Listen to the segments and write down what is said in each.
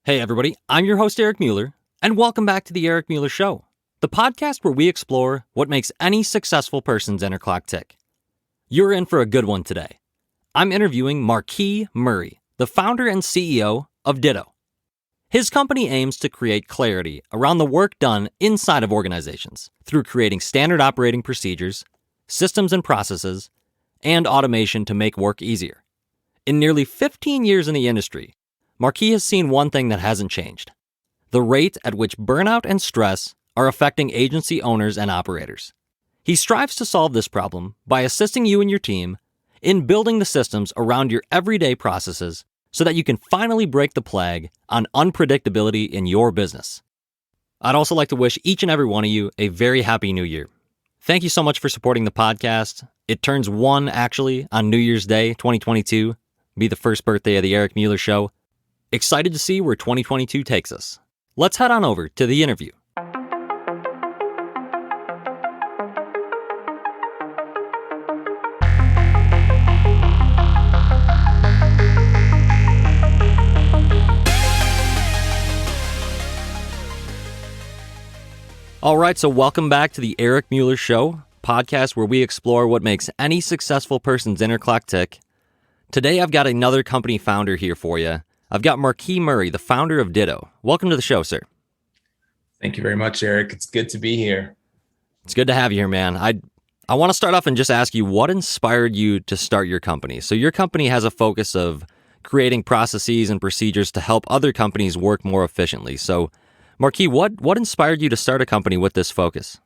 Hey everybody, I'm your host Eric Mueller, and welcome back to the Eric Mueller Show, the podcast where we explore what makes any successful person's inner clock tick. You're in for a good one today. I'm interviewing Marquis Murray, the founder and CEO of Ditto. His company aims to create clarity around the work done inside of organizations through creating standard operating procedures, systems and processes, and automation to make work easier. In nearly 15 years in the industry, Marquis has seen one thing that hasn't changed: the rate at which burnout and stress are affecting agency owners and operators. He strives to solve this problem by assisting you and your team in building the systems around your everyday processes so that you can finally break the plague on unpredictability in your business. I'd also like to wish each and every one of you a very happy new year. Thank you so much for supporting the podcast. It turns one actually on New Year's Day, 2022, be the first birthday of the Eric Mueller Show. Excited to see where 2022 takes us. Let's head on over to the interview. All right, so welcome back to the Eric Mueller Show, podcast where we explore what makes any successful person's inner clock tick. Today, I've got another company founder here for you. I've got Marquis Murray, the founder of Ditto. Welcome to the show, sir. Thank you very much, Eric. It's good to be here. It's good to have you here, man. I want to start off and just ask you, what inspired you to start your company? So your company has a focus of creating processes and procedures to help other companies work more efficiently. So, Marquis, what inspired you to start a company with this focus?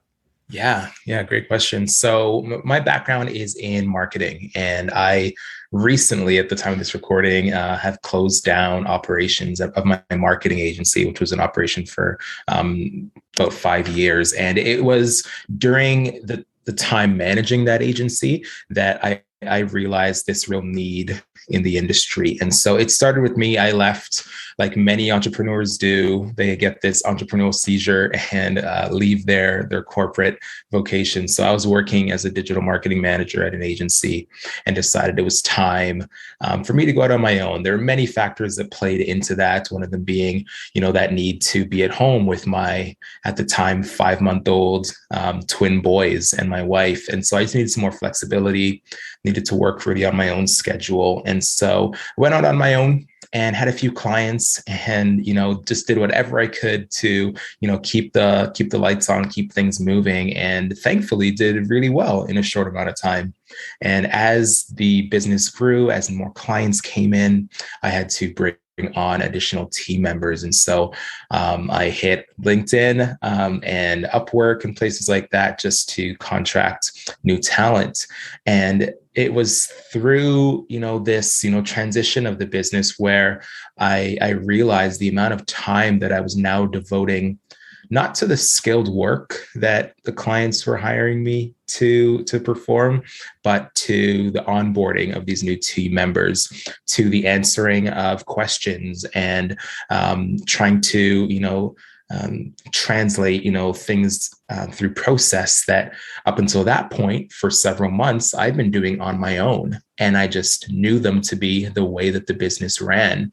Yeah, great question. So my background is in marketing, and I recently, at the time of this recording, have closed down operations of my marketing agency, which was an operation for about 5 years. And it was during the time managing that agency that I realized this real need in the industry. And so it started with me. I left, like many entrepreneurs do. They get this entrepreneurial seizure and leave their corporate vocation. So I was working as a digital marketing manager at an agency and decided it was time for me to go out on my own. There are many factors that played into that. One of them being, that need to be at home with my, at the time, 5-month-old twin boys and my wife. And so I just needed some more flexibility, needed to work really on my own schedule. And so I went out on my own and had a few clients and, just did whatever I could to, keep the lights on, keep things moving, and thankfully did really well in a short amount of time. And as the business grew, as more clients came in, I had to bring on additional team members. And so I hit LinkedIn and Upwork and places like that just to contract new talent. And it was through, this, transition of the business where I realized the amount of time that I was now devoting not to the skilled work that the clients were hiring me to perform, but to the onboarding of these new team members, to the answering of questions and trying to, translate, things through process that up until that point for several months, I've been doing on my own. And I just knew them to be the way that the business ran.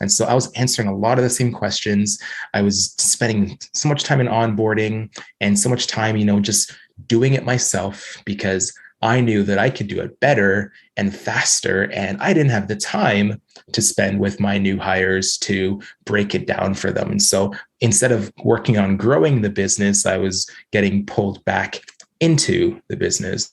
And so I was answering a lot of the same questions. I was spending so much time in onboarding and so much time, just doing it myself because I knew that I could do it better and faster. And I didn't have the time to spend with my new hires to break it down for them. And so instead of working on growing the business, I was getting pulled back into the business.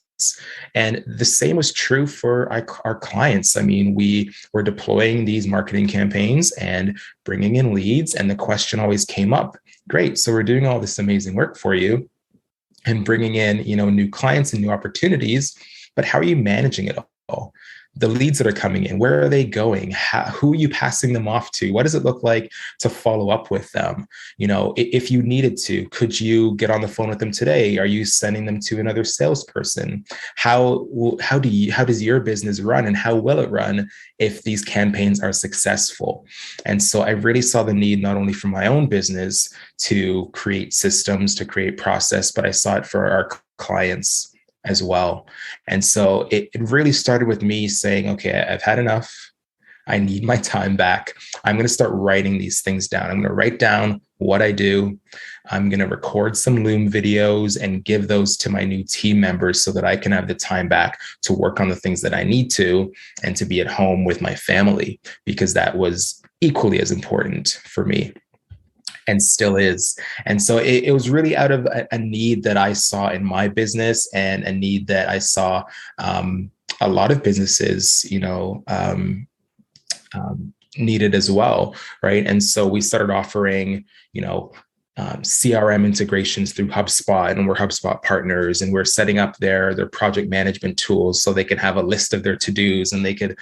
And the same was true for our clients. I mean, we were deploying these marketing campaigns and bringing in leads. And the question always came up, great, so we're doing all this amazing work for you and bringing in, new clients and new opportunities, but how are you managing it all? The leads that are coming in, where are they going? Who are you passing them off to? What does it look like to follow up with them? If you needed to, could you get on the phone with them today? Are you sending them to another salesperson? How does your business run, and how will it run if these campaigns are successful? And so I really saw the need not only for my own business to create systems, to create process, but I saw it for our clients as well. And so it really started with me saying, okay, I've had enough. I need my time back. I'm going to start writing these things down. I'm going to write down what I do. I'm going to record some Loom videos and give those to my new team members so that I can have the time back to work on the things that I need to and to be at home with my family, because that was equally as important for me and still is. And so it was really out of a need that I saw in my business, and a need that I saw a lot of businesses, needed as well, right? And so we started offering, CRM integrations through HubSpot, and we're HubSpot partners, and we're setting up their project management tools so they can have a list of their to-dos, and they could,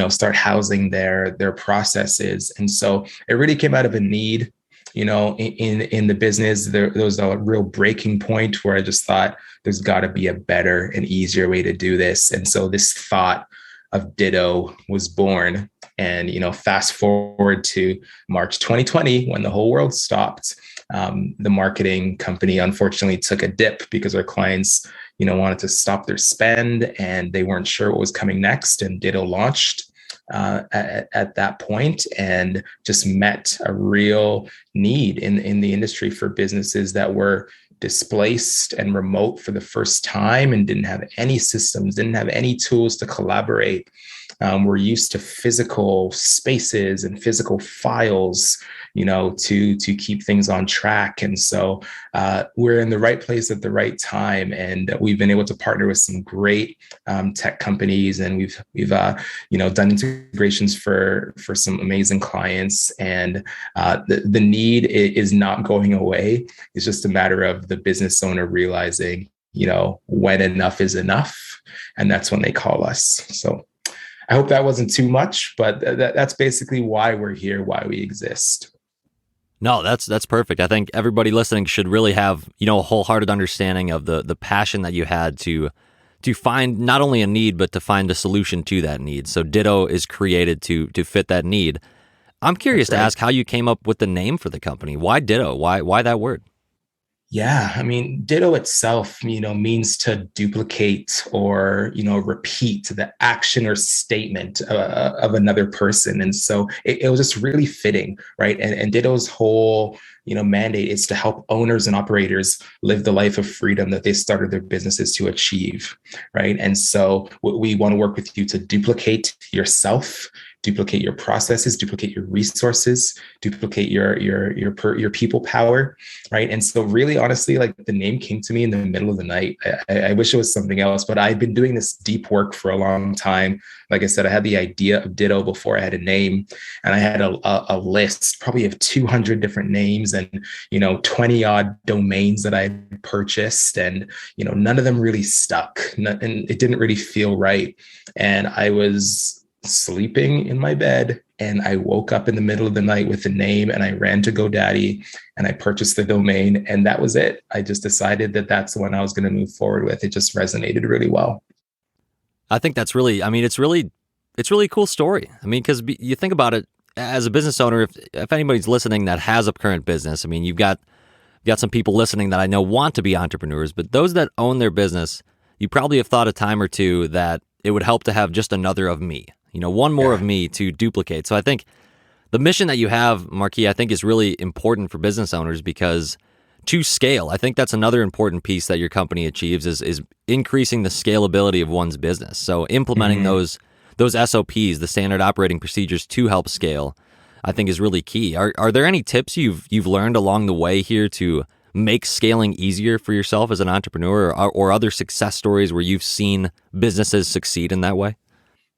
start housing their processes. And so it really came out of a need, in the business. There was a real breaking point where I just thought there's got to be a better and easier way to do this. And so this thought of Ditto was born. And, fast forward to March 2020, when the whole world stopped, the marketing company unfortunately took a dip because our clients, wanted to stop their spend and they weren't sure what was coming next. And Ditto launched at that point, and just met a real need in the industry for businesses that were displaced and remote for the first time and didn't have any systems, didn't have any tools to collaborate. We're used to physical spaces and physical files, to keep things on track. And so we're in the right place at the right time, and we've been able to partner with some great tech companies, and we've done integrations for some amazing clients. And the need is not going away. It's just a matter of the business owner realizing, when enough is enough, and that's when they call us. So I hope that wasn't too much, but that's basically why we're here, why we exist. No, that's perfect. I think everybody listening should really have, a wholehearted understanding of the passion that you had to find not only a need, but to find a solution to that need. So Ditto is created to fit that need. I'm curious to ask how you came up with the name for the company. Why Ditto? Why that word? Yeah, I mean, Ditto itself, means to duplicate or, repeat the action or statement of another person. And so it was just really fitting, right? And Ditto's whole, mandate is to help owners and operators live the life of freedom that they started their businesses to achieve, right? And so we want to work with you to duplicate yourself, duplicate your processes, duplicate your resources, duplicate your people power, right? And so really, honestly, like the name came to me in the middle of the night. I wish it was something else, but I've been doing this deep work for a long time. Like I said, I had the idea of Ditto before I had a name, and I had a list probably of 200 different names and, 20 odd domains that I purchased, and, none of them really stuck, and it didn't really feel right. And I was sleeping in my bed, and I woke up in the middle of the night with the name, and I ran to GoDaddy and I purchased the domain, and that was it. I just decided that that's the one I was going to move forward with. It just resonated really well. I think that's really, it's really cool story. Because you think about it as a business owner, if anybody's listening that has a current business, you've got some people listening that I know want to be entrepreneurs, but those that own their business, you probably have thought a time or two that it would help to have just another of me, one more of me to duplicate. So I think the mission that you have, Marquis, I think is really important for business owners, because to scale, I think that's another important piece that your company achieves is increasing the scalability of one's business. So implementing those SOPs, the standard operating procedures, to help scale, I think is really key. Are there any tips you've learned along the way here to make scaling easier for yourself as an entrepreneur, or other success stories where you've seen businesses succeed in that way?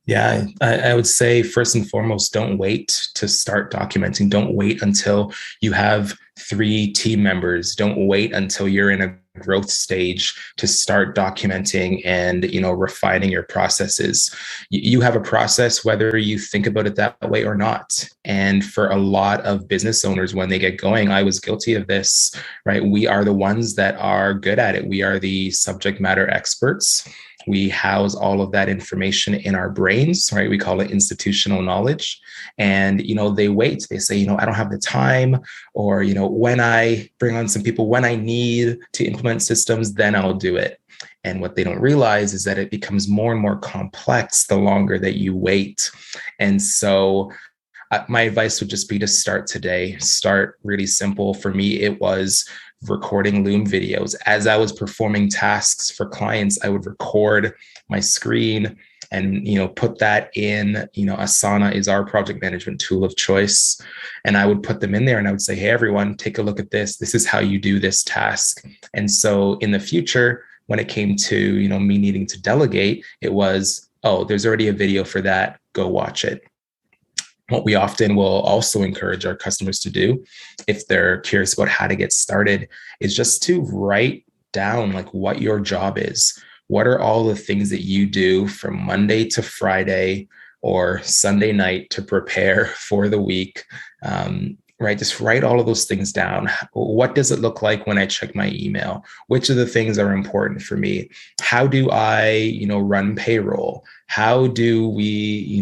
Yeah, I would say first and foremost, don't wait to start documenting. Don't wait until you have 3 team members. Don't wait until you're in a growth stage to start documenting and, refining your processes. You have a process, whether you think about it that way or not. And for a lot of business owners, when they get going, I was guilty of this, right? We are the ones that are good at it. We are the subject matter experts. We house all of that information in our brains, right? We call it institutional knowledge. And, they wait. They say, I don't have the time, or, when I bring on some people, when I need to implement systems, then I'll do it. And what they don't realize is that it becomes more and more complex the longer that you wait. And so my advice would just be to start today. Start really simple. For me, it was recording Loom videos. As I was performing tasks for clients, I would record my screen and put that in. Asana is our project management tool of choice, and I would put them in there and I would say, hey everyone, take a look at this. This is how you do this task. And so in the future, when it came to me needing to delegate, it was, oh, there's already a video for that, go watch it. What we often will also encourage our customers to do, if they're curious about how to get started, is just to write down like what your job is. What are all the things that you do from Monday to Friday or Sunday night to prepare for the week? Right? Just write all of those things down. What does it look like when I check my email? Which of the things are important for me? How do I, run payroll? How do we,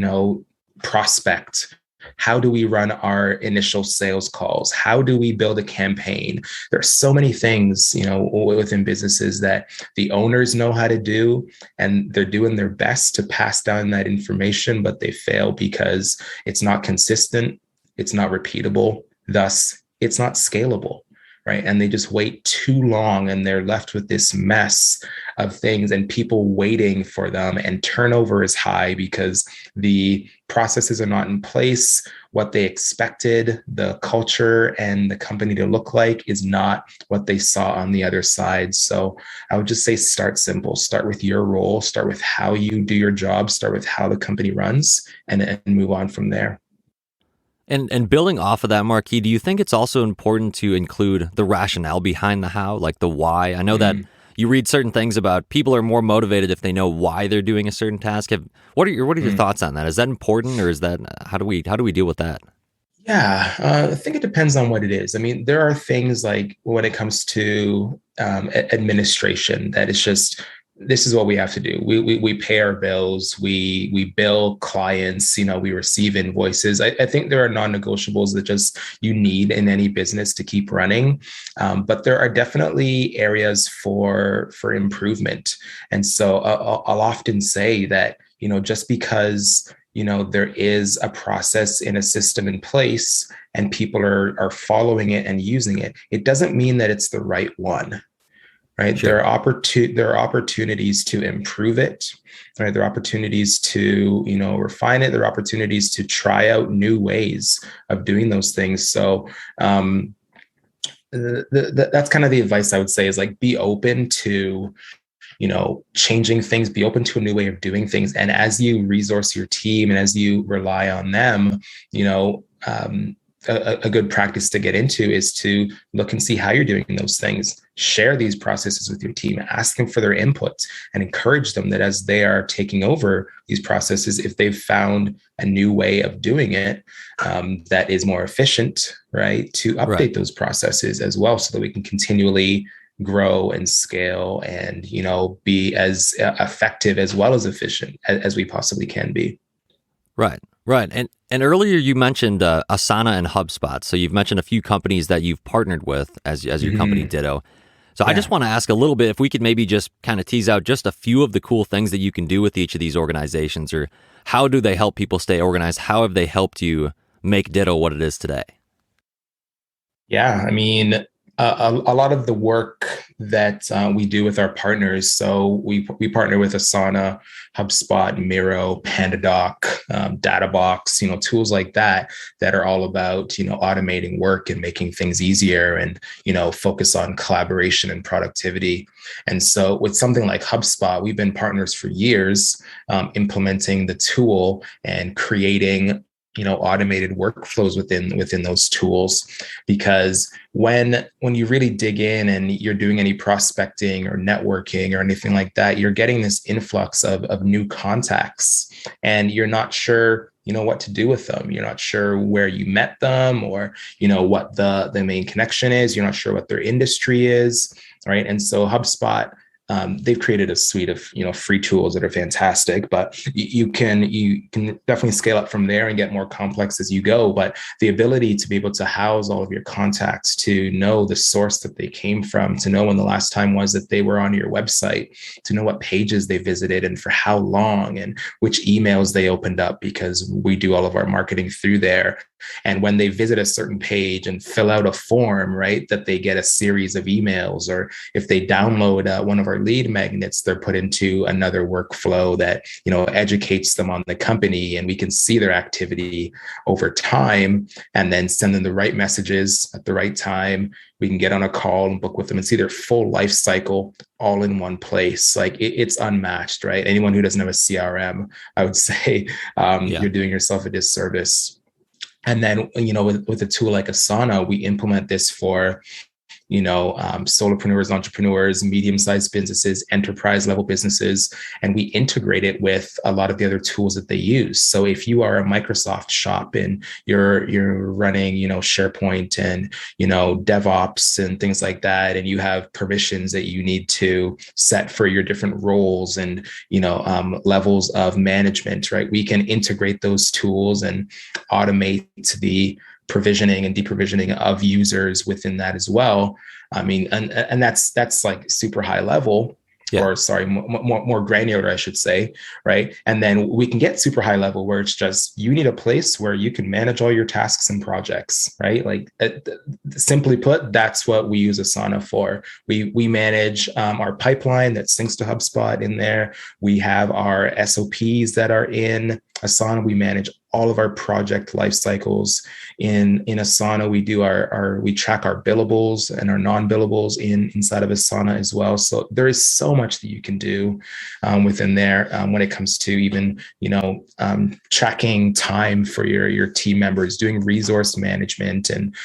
prospect? How do we run our initial sales calls? How do we build a campaign? There are so many things, within businesses that the owners know how to do, and they're doing their best to pass down that information, but they fail because it's not consistent, it's not repeatable, thus it's not scalable. Right. And they just wait too long and they're left with this mess of things and people waiting for them, and turnover is high because the processes are not in place. What they expected the culture and the company to look like is not what they saw on the other side. So I would just say start simple, start with your role, start with how you do your job, start with how the company runs, and move on from there. And building off of that, Marquis, do you think it's also important to include the rationale behind the how, like the why? I know that you read certain things about people are more motivated if they know why they're doing a certain task. What are your thoughts on that? Is that important, or is that how do we deal with that? Yeah, I think it depends on what it is. I mean, there are things like when it comes to administration that it's just, this is what we have to do. We pay our bills, we bill clients, we receive invoices. I think there are non-negotiables that just you need in any business to keep running. But there are definitely areas for improvement. And so I'll often say that, just because there is a process in a system in place and people are following it and using it, it doesn't mean that it's the right one. Right. Sure. There are opportunities to improve it. Right. There are opportunities to, refine it. There are opportunities to try out new ways of doing those things. So that's kind of the advice I would say, is like, be open to, changing things, be open to a new way of doing things. And as you resource your team and as you rely on them, a good practice to get into is to look and see how you're doing those things. Share these processes with your team, ask them for their input, and encourage them that as they are taking over these processes, if they've found a new way of doing it that is more efficient, right, to update those processes as well, so that we can continually grow and scale and, be as effective as well as efficient as we possibly can be. Right. And earlier you mentioned Asana and HubSpot. So you've mentioned a few companies that you've partnered with as your company Ditto. So I just want to ask a little bit, if we could maybe just kind of tease out just a few of the cool things that you can do with each of these organizations, or how do they help people stay organized? How have they helped you make Ditto what it is today? Yeah, I mean, a lot of the work that we do with our partners. So we partner with Asana, HubSpot, Miro, PandaDoc, DataBox, tools like that are all about, automating work and making things easier and, focus on collaboration and productivity. And so with something like HubSpot, we've been partners for years, implementing the tool and creating automated workflows within those tools. Because when you really dig in and you're doing any prospecting or networking or anything like that, you're getting this influx of new contacts, and you're not sure what to do with them. You're not sure where you met them, or what the main connection is. You're not sure what their industry is, right? And so HubSpot they've created a suite of free tools that are fantastic, but you can definitely scale up from there and get more complex as you go. But the ability to be able to house all of your contacts, to know the source that they came from, to know when the last time was that they were on your website, to know what pages they visited and for how long, and which emails they opened up, because we do all of our marketing through there. And when they visit a certain page and fill out a form, right, that they get a series of emails, or if they download one of our lead magnets, they're put into another workflow that, educates them on the company, and we can see their activity over time and then send them the right messages at the right time. We can get on a call and book with them and see their full life cycle all in one place. Like it's unmatched, right? Anyone who doesn't have a CRM, I would say you're doing yourself a disservice. And then, with a tool like Asana, we implement this for, solopreneurs, entrepreneurs, medium-sized businesses, enterprise-level businesses, and we integrate it with a lot of the other tools that they use. So if you are a Microsoft shop and you're running, SharePoint and, DevOps and things like that, and you have permissions that you need to set for your different roles and, levels of management, right? We can integrate those tools and automate the provisioning and deprovisioning of users within that as well. I mean, and that's like super high level, or sorry, more granular, I should say, right? And then we can get super high level where it's just, you need a place where you can manage all your tasks and projects, right? Like simply put, that's what we use Asana for. We manage our pipeline that syncs to HubSpot in there. We have our SOPs that are in Asana. We manage all of our project life cycles in Asana. We track our billables and our non-billables inside of Asana as well. So there is so much that you can do within there when it comes to even tracking time for your team members, doing resource management, and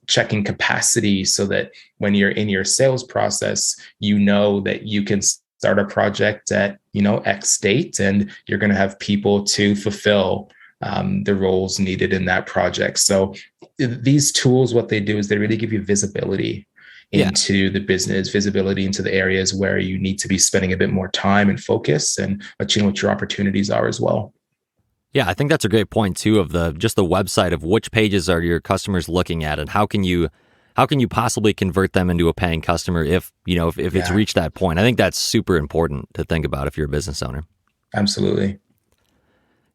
checking capacity, so that when you're in your sales process, that you can start a project at X date, and you're going to have people to fulfill the roles needed in that project. So these tools, what they do is they really give you visibility into the business, visibility into the areas where you need to be spending a bit more time and focus, and let you know what your opportunities are as well. Yeah, I think that's a great point too, of the website of which pages are your customers looking at, and how can you possibly convert them into a paying customer if it's reached that point. I think that's super important to think about if you're a business owner. Absolutely.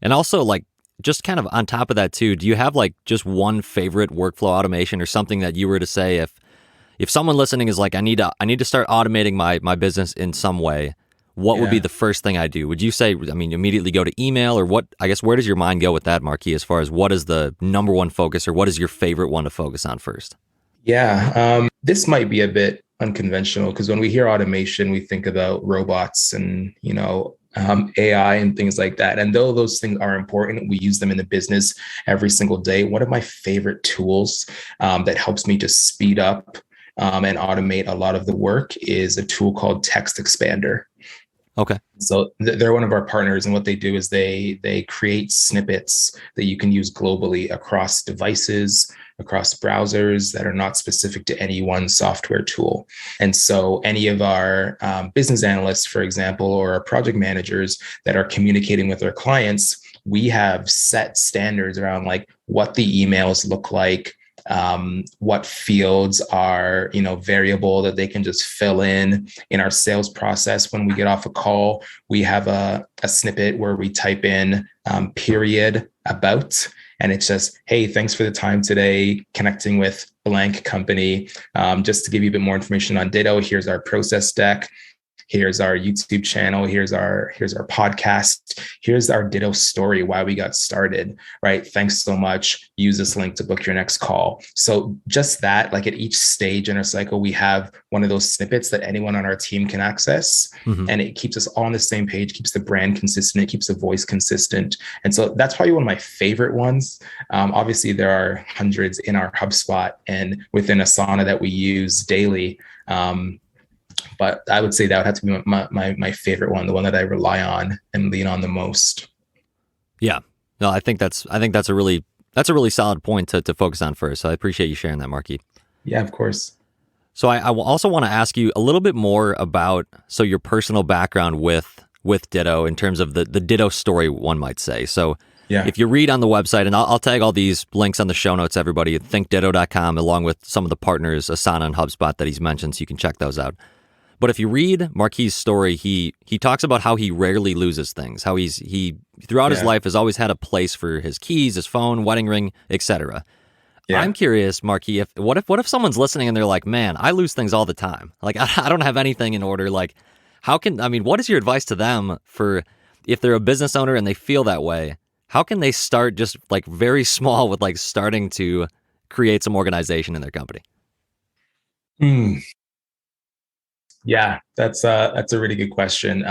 And also, like, just kind of on top of that too, do you have like just one favorite workflow automation, or something that you were to say, if someone listening is like, I need to start automating my business in some way, what would be the first thing I do? Would you say, immediately go to email, or what? I guess, where does your mind go with that, Marquis, as far as what is the number one focus, or what is your favorite one to focus on first? Yeah, this might be a bit unconventional, because when we hear automation, we think about robots and, AI and things like that. And though those things are important, we use them in the business every single day. One of my favorite tools that helps me to speed up and automate a lot of the work is a tool called Text Expander. Okay. So they're one of our partners, and what they do is they create snippets that you can use globally across devices, across browsers, that are not specific to any one software tool. And so any of our business analysts, for example, or our project managers that are communicating with their clients, we have set standards around like what the emails look like, what fields are, variable that they can just fill in our sales process. When we get off a call, we have a snippet where we type in period about, and it says, hey, thanks for the time today connecting with blank company. Just to give you a bit more information on Ditto, here's our process deck. Here's our YouTube channel. Here's our podcast. Here's our Ditto story, why we got started, right? Thanks so much. Use this link to book your next call. So just that, like at each stage in our cycle, we have one of those snippets that anyone on our team can access. Mm-hmm. And it keeps us all on the same page, keeps the brand consistent, it keeps the voice consistent. And so that's probably one of my favorite ones. Obviously, there are hundreds in our HubSpot and within Asana that we use daily. But I would say that would have to be my favorite one, the one that I rely on and lean on the most. Yeah, no, I think that's a really solid point to focus on first. So I appreciate you sharing that, Marquis. Yeah, of course. So I also want to ask you a little bit more about your personal background with Ditto in terms of the Ditto story, one might say. So Yeah. if you read on the website, and I'll tag all these links on the show notes, everybody, thinkditto.com, along with some of the partners, Asana and HubSpot, that he's mentioned, so you can check those out. But if you read Marquis' story, he talks about how he rarely loses things, how he throughout his life has always had a place for his keys, his phone, wedding ring, etc. Yeah. I'm curious, Marquis, what if someone's listening and they're like, man, I lose things all the time. Like, I don't have anything in order. Like, what is your advice to them for if they're a business owner and they feel that way? How can they start just like very small with like starting to create some organization in their company? Yeah, that's a really good question.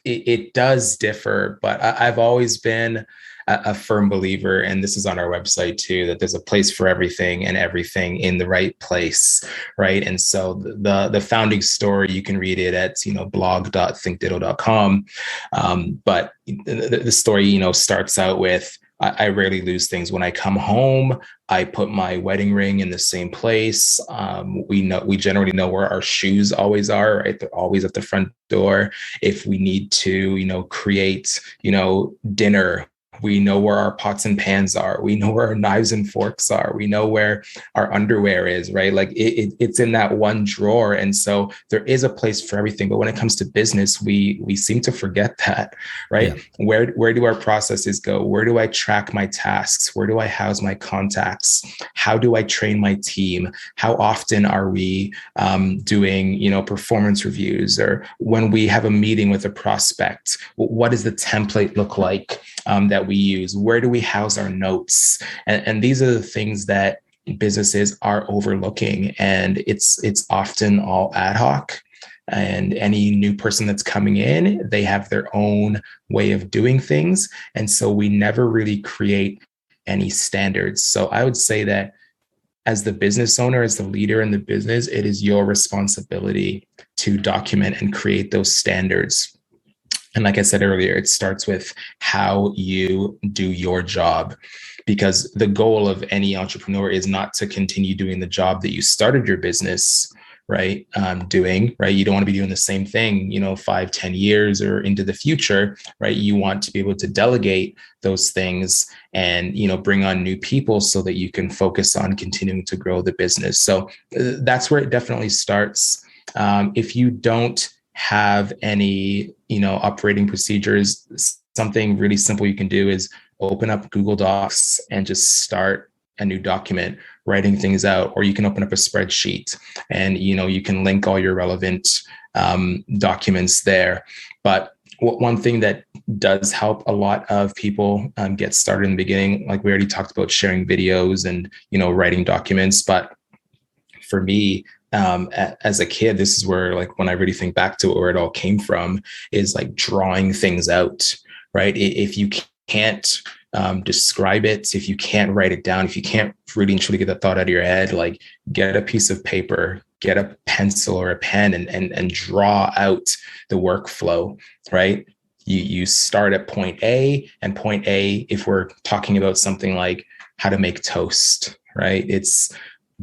It does differ, but I've always been a firm believer, and this is on our website too, that there's a place for everything and everything in the right place, right? And so the founding story, you can read it at blog.thinkditto.com, but the story starts out with, I rarely lose things. When I come home, I put my wedding ring in the same place. We generally know where our shoes always are, right? They're always at the front door. If we need to, create, dinner, we know where our pots and pans are. We know where our knives and forks are. We know where our underwear is, right? Like it's in that one drawer. And so there is a place for everything. But when it comes to business, we seem to forget that, right? Yeah. Where do our processes go? Where do I track my tasks? Where do I house my contacts? How do I train my team? How often are we doing, performance reviews? Or when we have a meeting with a prospect, what does the template look like that we use? Where do we house our notes? And these are the things that businesses are overlooking, and it's often all ad hoc. And any new person that's coming in, they have their own way of doing things. And so we never really create any standards. So I would say that as the business owner, as the leader in the business, it is your responsibility to document and create those standards. And like I said earlier, it starts with how you do your job, because the goal of any entrepreneur is not to continue doing the job that you started your business, right? Doing, right? You don't want to be doing the same thing, 5-10 years or into the future, right? You want to be able to delegate those things and, bring on new people so that you can focus on continuing to grow the business. So that's where it definitely starts. If you don't have any, operating procedures, something really simple you can do is open up Google Docs and just start a new document, writing things out. Or you can open up a spreadsheet and, you can link all your relevant documents there. But one thing that does help a lot of people get started in the beginning, like we already talked about, sharing videos and, writing documents. But for me, as a kid, this is where, like, when I really think back to where it all came from, is like drawing things out, right? If you can't describe it, if you can't write it down, if you can't really and truly get that thought out of your head, like, get a piece of paper, get a pencil or a pen and draw out the workflow, right? You start at point A, and point A, if we're talking about something like how to make toast, right? It's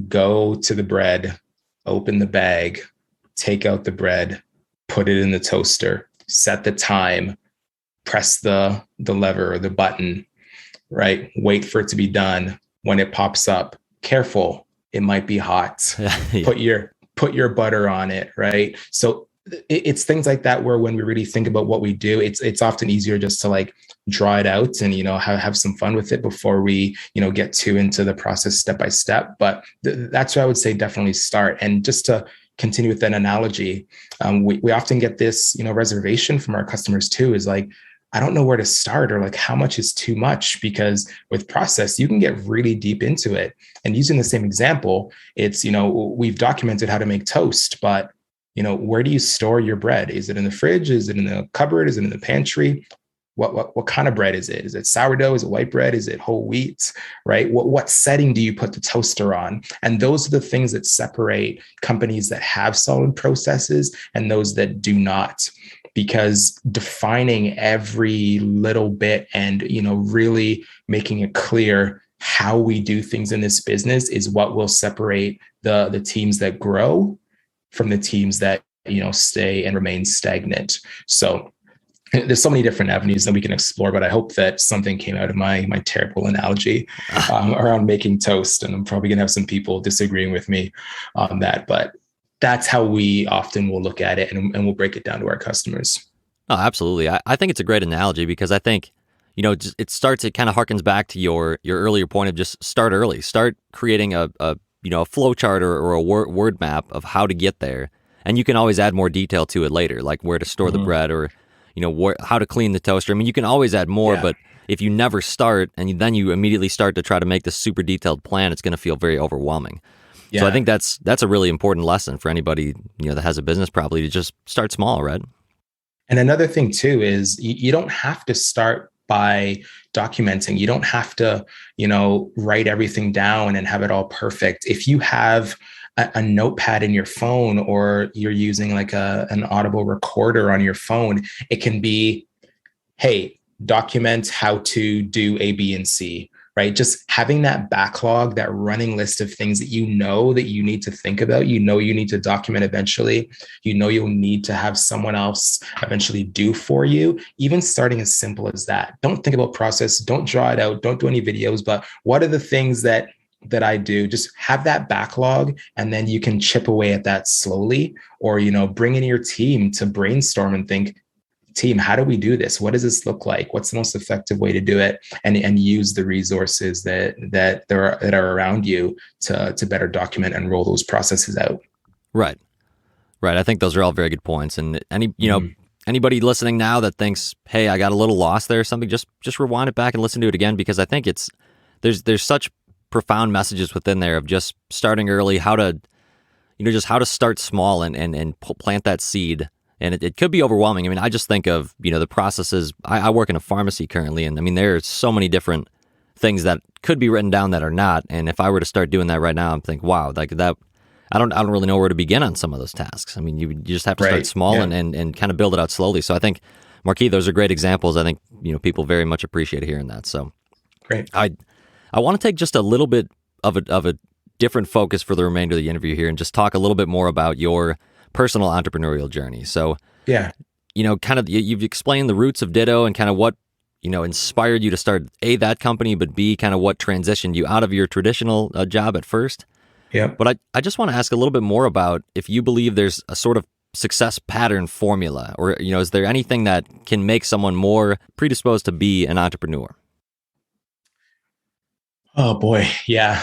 go to the bread, open the bag, take out the bread, put it in the toaster, set the time, press the lever or the button, right? Wait for it to be done. When it pops up, careful, it might be hot. Yeah. Put your butter on it, right? So it's things like that where when we really think about what we do, it's often easier just to like draw it out and, have some fun with it before we, get too into the process step by step. But that's where I would say definitely start. And just to continue with that analogy, we often get this, reservation from our customers too, is like, I don't know where to start, or like how much is too much, because with process, you can get really deep into it. And using the same example, it's, we've documented how to make toast, but where do you store your bread? Is it in the fridge? Is it in the cupboard? Is it in the pantry? What kind of bread is it? Is it sourdough? Is it white bread? Is it whole wheat? Right? What setting do you put the toaster on? And those are the things that separate companies that have solid processes and those that do not. Because defining every little bit and, really making it clear how we do things in this business is what will separate the teams that grow from the teams that, stay and remain stagnant. So there's so many different avenues that we can explore, but I hope that something came out of my terrible analogy around making toast. And I'm probably going to have some people disagreeing with me on that, but that's how we often will look at it, and we'll break it down to our customers. Oh, absolutely. I think it's a great analogy because I think, it kind of harkens back to your earlier point of just start early, start creating a flow chart or a word map of how to get there. And you can always add more detail to it later, like where to store the bread or, how to clean the toaster. I mean, you can always add more, but if you never start and then you immediately start to try to make this super detailed plan, it's going to feel very overwhelming. Yeah. So I think that's a really important lesson for anybody, that has a business, probably to just start small, right? And another thing too is you don't have to start by documenting. You don't have to, write everything down and have it all perfect. If you have a notepad in your phone, or you're using like an audible recorder on your phone, it can be, hey, document how to do A, B, and C, right? Just having that backlog, that running list of things that that you need to think about, you need to document eventually, you'll need to have someone else eventually do for you, even starting as simple as that. Don't think about process, don't draw it out, don't do any videos, but what are the things that I do? Just have that backlog, and then you can chip away at that slowly, or, bring in your team to brainstorm and think, team, how do we do this? What does this look like? What's the most effective way to do it? And use the resources that are around you to better document and roll those processes out. Right. I think those are all very good points. And anybody listening now that thinks, hey, I got a little lost there or something, just rewind it back and listen to it again, because I think there's such profound messages within there of just starting early, how to start small and plant that seed. And it could be overwhelming. I mean, I just think of, the processes. I work in a pharmacy currently, and I mean, there are so many different things that could be written down that are not. And if I were to start doing that right now, I'm thinking, wow, like that, I don't really know where to begin on some of those tasks. I mean, you just have to start small and kind of build it out slowly. So I think, Marquis, those are great examples. I think, people very much appreciate hearing that. So great. I want to take just a little bit of a different focus for the remainder of the interview here and just talk a little bit more about your personal entrepreneurial journey. So, kind of you've explained the roots of Ditto and kind of what, inspired you to start A, that company, but B, kind of what transitioned you out of your traditional job at first. Yeah. But I just want to ask a little bit more about if you believe there's a sort of success pattern formula, or, is there anything that can make someone more predisposed to be an entrepreneur? Oh boy. Yeah.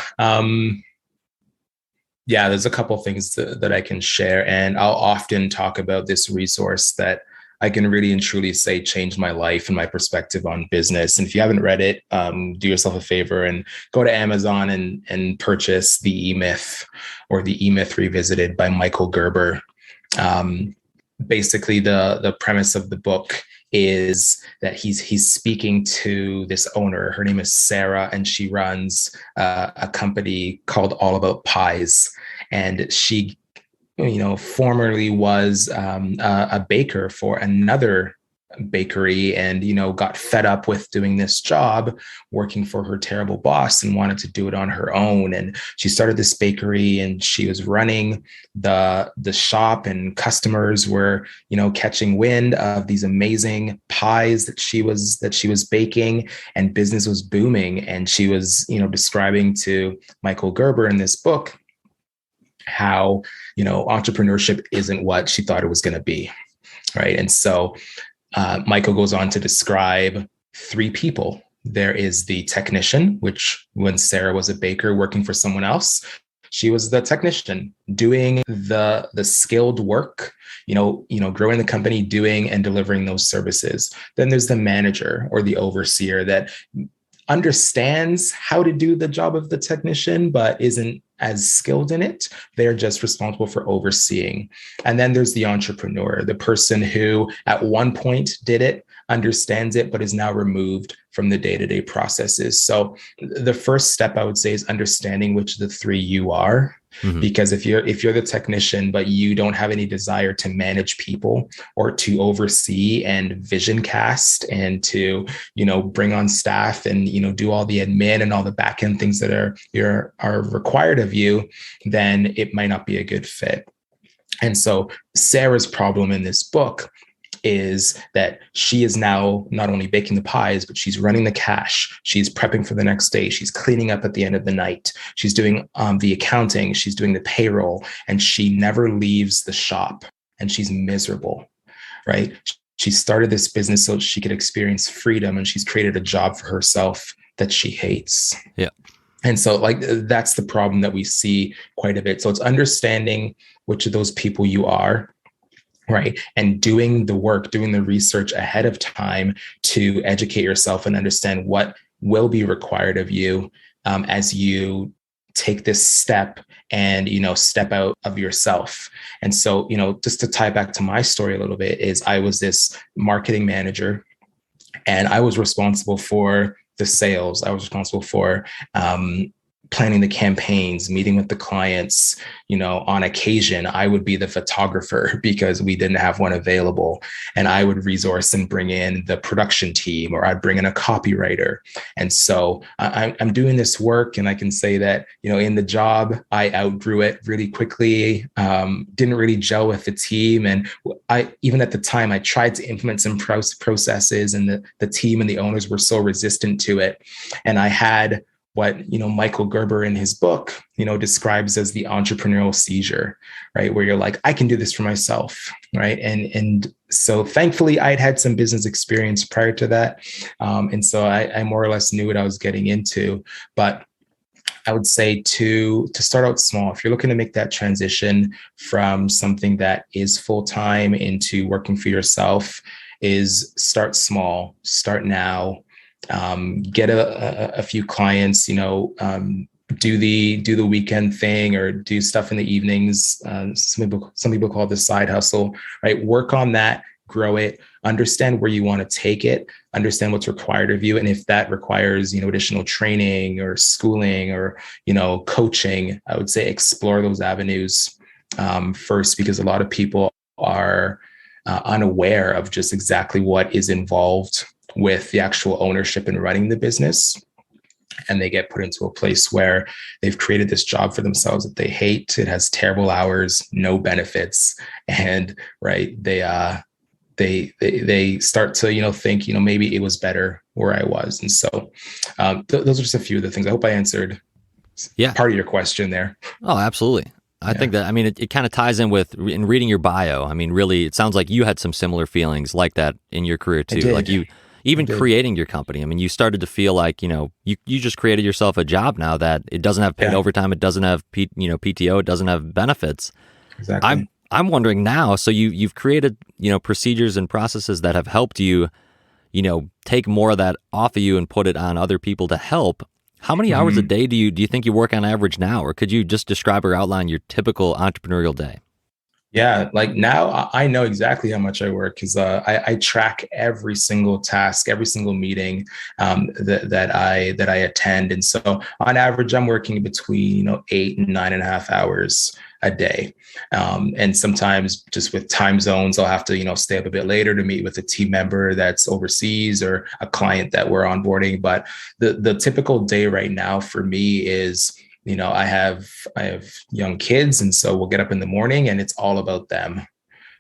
There's a couple things that I can share, and I'll often talk about this resource that I can really and truly say changed my life and my perspective on business. And if you haven't read it, do yourself a favor and go to Amazon and purchase The E-Myth, or The E-Myth Revisited by Michael Gerber. Basically, the premise of the book is that he's speaking to this owner. Her name is Sarah, and she runs a company called All About Pies. And she, formerly was a baker for another bakery, and, got fed up with doing this job, working for her terrible boss, and wanted to do it on her own. And she started this bakery, and she was running the shop, and customers were, catching wind of these amazing pies that she was baking, and business was booming. And she was, describing to Michael Gerber in this book how, entrepreneurship isn't what she thought it was going to be. Right. And so Michael goes on to describe three people. There is the technician, which when Sarah was a baker working for someone else, she was the technician doing the skilled work, growing the company, doing and delivering those services. Then there's the manager, or the overseer, that understands how to do the job of the technician, but isn't as skilled in it. They're just responsible for overseeing. And then there's the entrepreneur, the person who at one point did it, understands it, but is now removed from the day-to-day processes. So the first step I would say is understanding which of the three you are. Because if you're the technician, but you don't have any desire to manage people or to oversee and vision cast and to, bring on staff and, do all the admin and all the back end things that are required of you, then it might not be a good fit. And so Sarah's problem in this book is that she is now not only baking the pies, but she's running the cash. She's prepping for the next day. She's cleaning up at the end of the night. She's doing the accounting. She's doing the payroll, and she never leaves the shop, and she's miserable, right? She started this business so she could experience freedom, and she's created a job for herself that she hates. Yeah. And so that's the problem that we see quite a bit. So it's understanding which of those people you are, right? And doing the work, doing the research ahead of time to educate yourself and understand what will be required of you as you take this step and, step out of yourself. And so, just to tie back to my story a little bit, is I was this marketing manager, and I was responsible for the sales. I was responsible for planning the campaigns, meeting with the clients. On occasion, I would be the photographer because we didn't have one available, and I would resource and bring in the production team, or I'd bring in a copywriter. And so I'm doing this work, and I can say that, in the job, I outgrew it really quickly, didn't really gel with the team. And even at the time, I tried to implement some processes, and the team and the owners were so resistant to it. And I had what, Michael Gerber in his book, describes as the entrepreneurial seizure, right? Where you're like, I can do this for myself, right? And so thankfully I'd had some business experience prior to that. And so I more or less knew what I was getting into. But I would say to start out small. If you're looking to make that transition from something that is full-time into working for yourself, is start small, start now. Get a few clients, do the weekend thing, or do stuff in the evenings. Some people call it the side hustle, right? Work on that, grow it, understand where you want to take it, understand what's required of you. And if that requires, additional training or schooling or, coaching, I would say explore those avenues first, because a lot of people are unaware of just exactly what is involved with the actual ownership and running the business. And they get put into a place where they've created this job for themselves that they hate. It has terrible hours, no benefits. And right, they start to, think, maybe it was better where I was. And so those are just a few of the things. I hope I answered part of your question there. Oh, absolutely. I think that, it kind of ties in with in reading your bio. Really, it sounds like you had some similar feelings like that in your career too. Like even creating your company. You started to feel like, you just created yourself a job now that it doesn't have paid overtime. It doesn't have, PTO. It doesn't have benefits. Exactly. I'm wondering now, so you've created, procedures and processes that have helped you, take more of that off of you and put it on other people to help. How many hours a day do you think you work on average now? Or could you just describe or outline your typical entrepreneurial day? Yeah, like now I know exactly how much I work, because I track every single task, every single meeting that I attend. And so on average, I'm working between 8 and 9.5 hours a day. And sometimes just with time zones, I'll have to stay up a bit later to meet with a team member that's overseas or a client that we're onboarding. But the typical day right now for me is, I have young kids, and so we'll get up in the morning and it's all about them.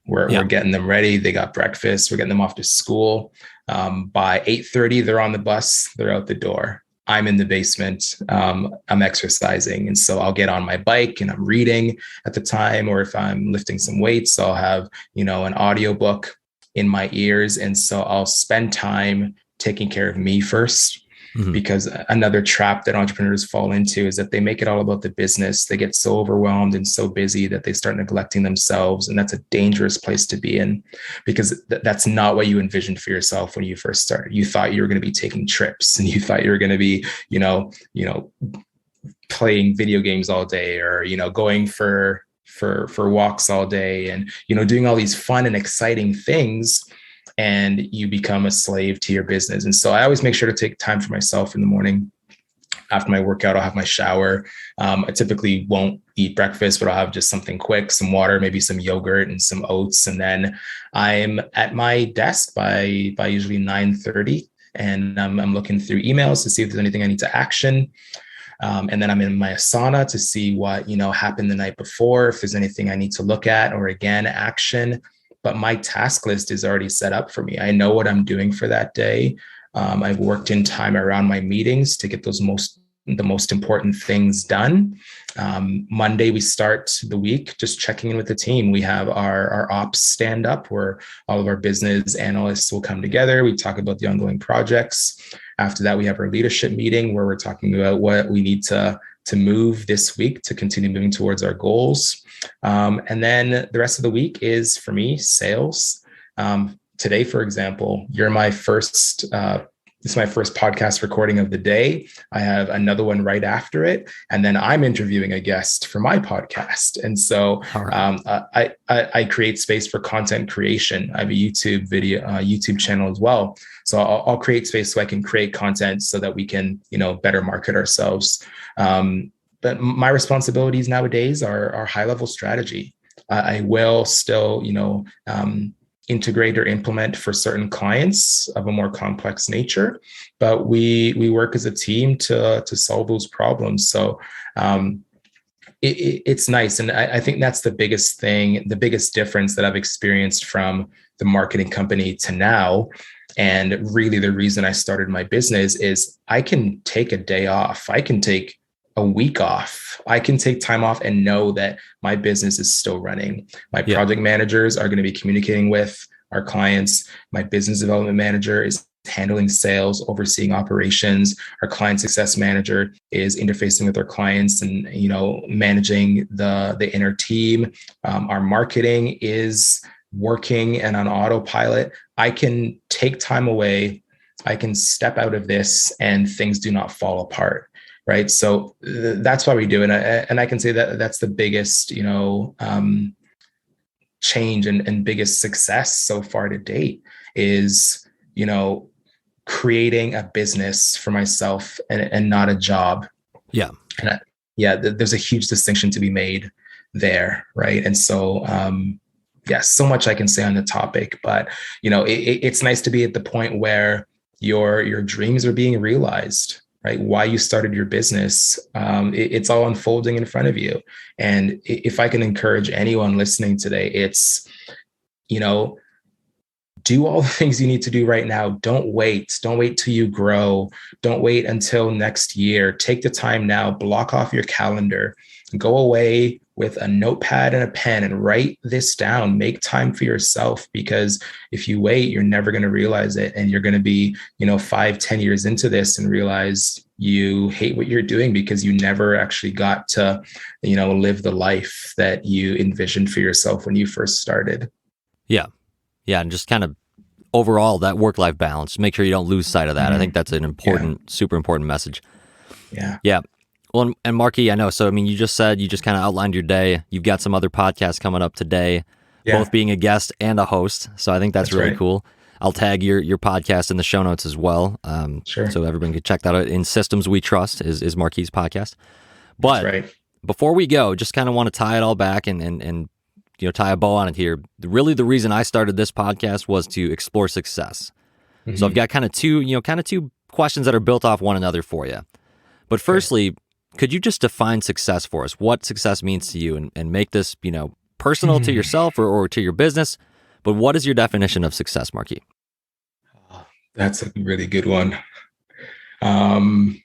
We're getting them ready. They got breakfast. We're getting them off to school. By 8:30, they're on the bus. They're out the door. I'm in the basement. I'm exercising. And so I'll get on my bike and I'm reading at the time, or if I'm lifting some weights, I'll have, an audiobook in my ears. And so I'll spend time taking care of me first. Because another trap that entrepreneurs fall into is that they make it all about the business. They get so overwhelmed and so busy that they start neglecting themselves. And that's a dangerous place to be in, because that's not what you envisioned for yourself when you first started. You thought you were going to be taking trips, and you thought you were going to be, playing video games all day, or, going for walks all day, and, doing all these fun and exciting things. And you become a slave to your business. And so I always make sure to take time for myself in the morning. After my workout, I'll have my shower. I typically won't eat breakfast, but I'll have just something quick, some water, maybe some yogurt and some oats. And then I'm at my desk by usually 9:30. And I'm looking through emails to see if there's anything I need to action. And then I'm in my Asana to see what, happened the night before, if there's anything I need to look at or again, action. But my task list is already set up for me. I know what I'm doing for that day. I've worked in time around my meetings to get the most important things done. Monday, we start the week just checking in with the team. We have our ops stand up where all of our business analysts will come together. We talk about the ongoing projects. After that, we have our leadership meeting where we're talking about what we need to move this week to continue moving towards our goals. And then the rest of the week is, for me, sales. Today, for example, this is my first podcast recording of the day. I have another one right after it. And then I'm interviewing a guest for my podcast. And so I create space for content creation. I have a YouTube channel as well. So I'll create space so I can create content so that we can, better market ourselves. But my responsibilities nowadays are high level strategy. I will still, integrate or implement for certain clients of a more complex nature, but we work as a team to solve those problems. So it's nice. And I think that's the biggest thing, the biggest difference that I've experienced from the marketing company to now. And really the reason I started my business is I can take a day off. I can take a week off. I can take time off and know that my business is still running. My project managers are going to be communicating with our clients. My business development manager is handling sales, overseeing operations. Our client success manager is interfacing with our clients and, managing the inner team. Our marketing is working and on autopilot. I can take time away. I can step out of this and things do not fall apart. Right. So that's why we do it. And I can say that that's the biggest, change and biggest success so far to date is, creating a business for myself and not a job. Yeah. And there's a huge distinction to be made there. Right. And so, so much I can say on the topic, but, it's nice to be at the point where your dreams are being realized. Right? Why you started your business, it's all unfolding in front of you. And if I can encourage anyone listening today, it's, do all the things you need to do right now. Don't wait. Don't wait till you grow. Don't wait until next year. Take the time now, block off your calendar, go away with a notepad and a pen and write this down. Make time for yourself, because if you wait, you're never going to realize it. And you're going to be, 5-10 years into this and realize you hate what you're doing because you never actually got to, live the life that you envisioned for yourself when you first started. Yeah. Yeah. And just kind of overall that work-life balance, make sure you don't lose sight of that. I think that's an important, super important message. Yeah. Yeah. Well, and Marquis, I know. So, you just said, you just kind of outlined your day. You've got some other podcasts coming up today, both being a guest and a host. So I think that's really right. Cool. I'll tag your podcast in the show notes as well. Sure. So everyone can check that out. In Systems We Trust is Marquis' podcast. But before we go, just kind of want to tie it all back and tie a bow on it here. Really, the reason I started this podcast was to explore success. Mm-hmm. So I've got kind of two questions that are built off one another for you. But firstly, could you just define success for us? What success means to you, and make this, personal to yourself or to your business. But what is your definition of success, Marquis? That's a really good one. Obviously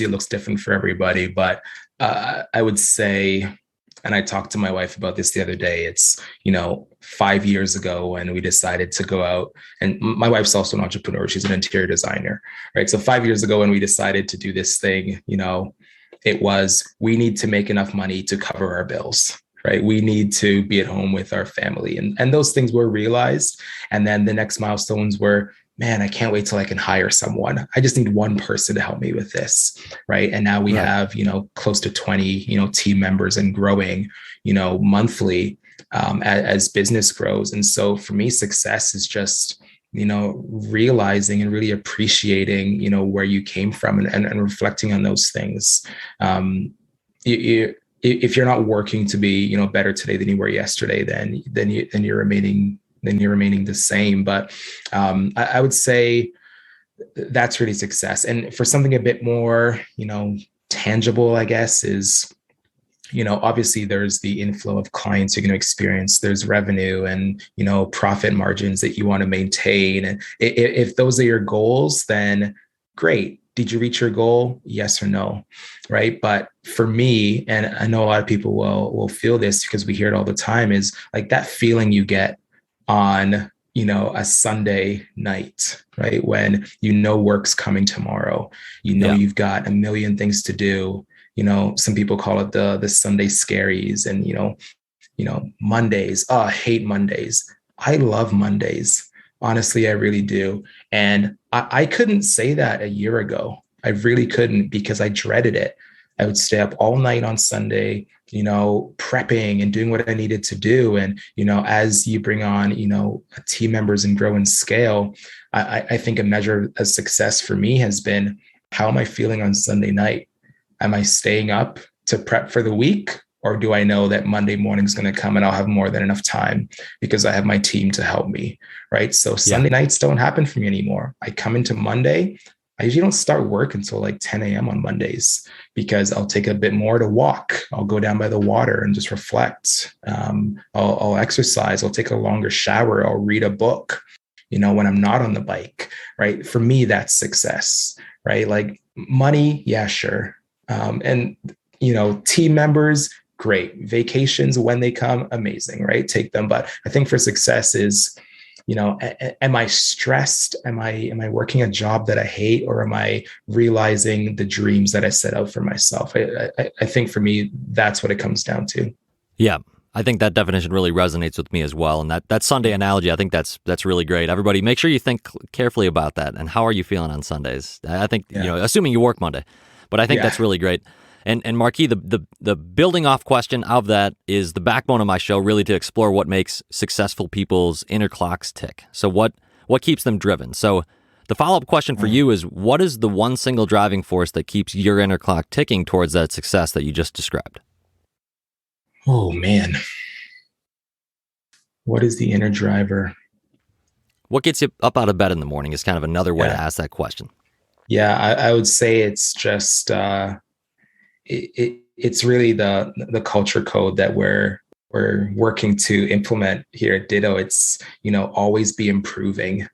it looks different for everybody, but I would say, and I talked to my wife about this the other day, it's, 5 years ago when we decided to go out, and my wife's also an entrepreneur. She's an interior designer, right? So 5 years ago when we decided to do this thing, it was, we need to make enough money to cover our bills, right? We need to be at home with our family. And those things were realized. And then the next milestones were, man, I can't wait till I can hire someone. I just need one person to help me with this, right? And now we have, close to 20, team members and growing, monthly as business grows. And so for me, success is just realizing and really appreciating, where you came from, and reflecting on those things. If you're not working to be, better today than you were yesterday, then you're remaining the same. But I would say that's really success. And for something a bit more, tangible, I guess, is, obviously there's the inflow of clients you're going to experience. There's revenue and, profit margins that you want to maintain. And if those are your goals, then great. Did you reach your goal? Yes or no? Right. But for me, and I know a lot of people will feel this because we hear it all the time, is like that feeling you get on, a Sunday night, right? When work's coming tomorrow, you've got a million things to do. Some people call it the Sunday scaries, and Mondays. Oh, I hate Mondays. I love Mondays. Honestly, I really do. And I couldn't say that a year ago. I really couldn't, because I dreaded it. I would stay up all night on Sunday, prepping and doing what I needed to do. And, as you bring on, team members and grow and scale, I think a measure of success for me has been, how am I feeling on Sunday night? Am I staying up to prep for the week? Or do I know that Monday morning is going to come and I'll have more than enough time because I have my team to help me, right? So Sunday nights don't happen for me anymore. I come into Monday. I usually don't start work until like 10 a.m. on Mondays, because I'll take a bit more to walk. I'll go down by the water and just reflect. I'll exercise. I'll take a longer shower. I'll read a book, when I'm not on the bike, right? For me, that's success, right? Like money, yeah, sure. And, team members, great. Vacations, when they come, amazing, right? Take them. But I think for success is, am I stressed? Am I working a job that I hate, or am I realizing the dreams that I set out for myself? I think for me, that's what it comes down to. Yeah. I think that definition really resonates with me as well. And that Sunday analogy, I think that's really great. Everybody, make sure you think carefully about that. And how are you feeling on Sundays? I think, assuming you work Monday, but I think that's really great. And Marquis, the building off question of that is the backbone of my show, really to explore what makes successful people's inner clocks tick. So what keeps them driven? So the follow-up question for you is, what is the one single driving force that keeps your inner clock ticking towards that success that you just described? Oh, man. What is the inner driver? What gets you up out of bed in the morning is kind of another way to ask that question. Yeah, I would say it's just... it's really the culture code that we're working to implement here at Ditto. It's, always be improving,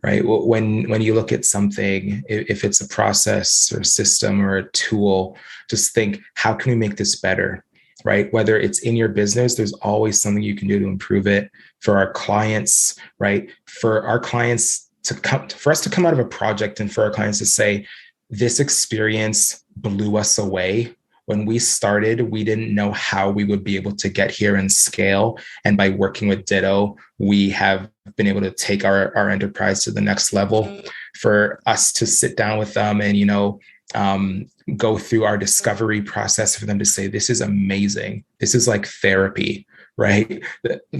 right? When you look at something, if it's a process or a system or a tool, just think, how can we make this better, right? Whether it's in your business, there's always something you can do to improve it. For our clients, right? For our clients for us to come out of a project, and for our clients to say, this experience blew us away. When we started, we didn't know how we would be able to get here and scale. And by working with Ditto, we have been able to take our enterprise to the next level. For us to sit down with them and, go through our discovery process, for them to say, this is amazing. This is like therapy, right?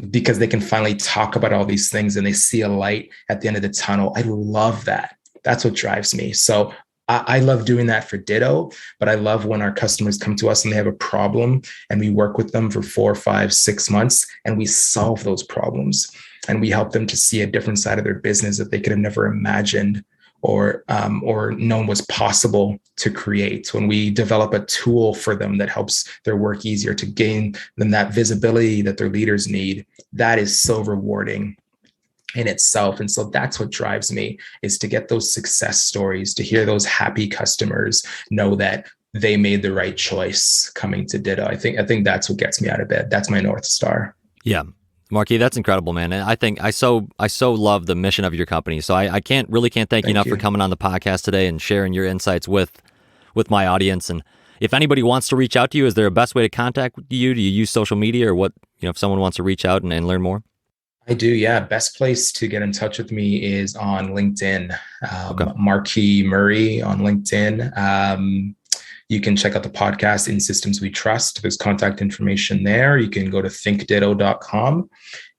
Because they can finally talk about all these things and they see a light at the end of the tunnel. I love that. That's what drives me. So I love doing that for Ditto, but I love when our customers come to us and they have a problem and we work with them for 4, 5, 6 months and we solve those problems and we help them to see a different side of their business that they could have never imagined or known was possible to create. When we develop a tool for them that helps their work easier, to gain them that visibility that their leaders need, that is so rewarding in itself. And so that's what drives me, is to get those success stories, to hear those happy customers know that they made the right choice coming to Ditto. I think that's what gets me out of bed. That's my North Star. Yeah. Marquis, that's incredible, man. And I think I so love the mission of your company. So I can't thank you enough for coming on the podcast today and sharing your insights with my audience. And if anybody wants to reach out to you, is there a best way to contact you? Do you use social media, or what, if someone wants to reach out and learn more? I do, yeah. Best place to get in touch with me is on LinkedIn. Marquis Murray on LinkedIn. You can check out the podcast, In Systems We Trust. There's contact information there. You can go to thinkditto.com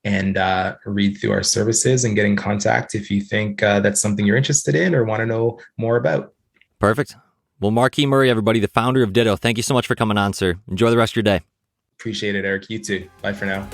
and read through our services and get in contact if you think that's something you're interested in or want to know more about. Perfect. Well, Marquis Murray, everybody, the founder of Ditto, thank you so much for coming on, sir. Enjoy the rest of your day. Appreciate it, Eric. You too. Bye for now.